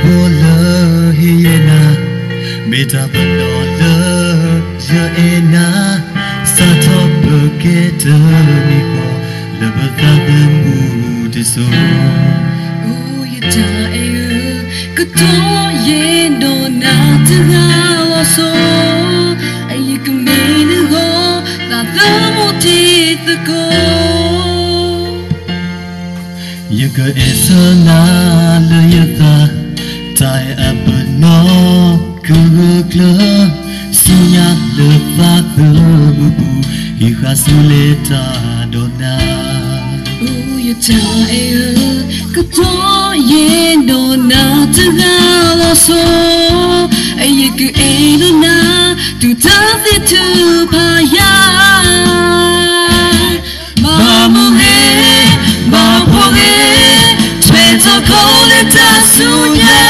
bo la hiena meta bano la jaena sa top bucket mi ko la bata mu de so oh you die ka to ye no na ta wa so ai ka me no go ta the mo ti the go Yaga esana la yata tai abno kugla sunya le fathu ihasuleta dona oh you die ka to ye no na ta wa so ai ka e no na tu ta the tu pa ya mamu he ma poge twezo kole ta sunya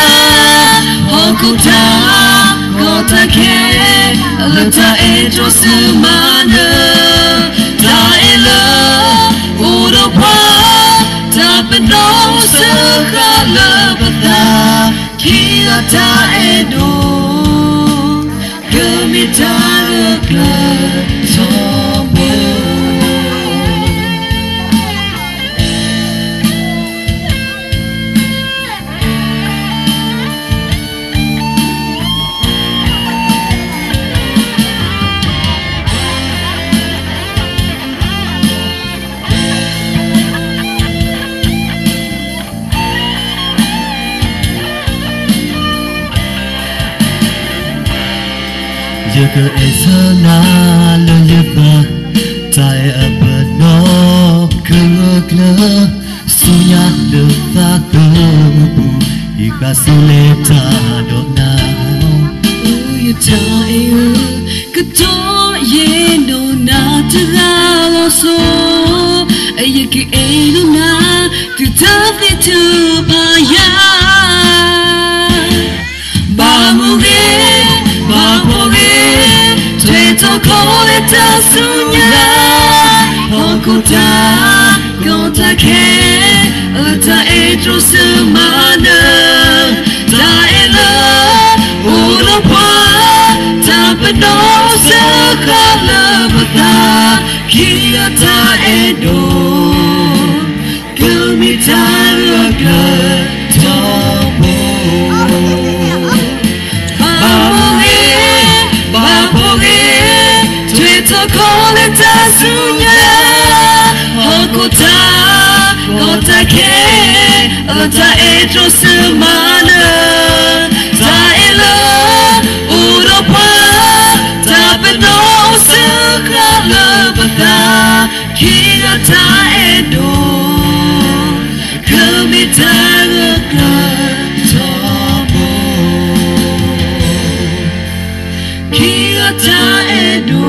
hokuta kota ke lata etro sumana ta ela uro pa ta peno sakala bata kia ta edo kumita ka sombo Yaga esana la yata tai abno kugla sunya le fathu ihasuleta dona oh you die ka to ye no na ta wa so ai ka e no na tu ta the tu pa ya ba mu ge ba po ge twezo kole ta sunya hokuta kota ke ta etro sumana ta ela ulo pa ta peno sakala bata kia ta edo kumita ka tobo kole ta sunya hokuta kota ke ta etro sumana ta ela uropa ta peno sakala bata kia ta edo kumita ka tobo kia ta edo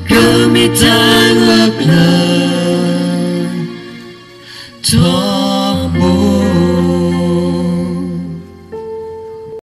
Kumita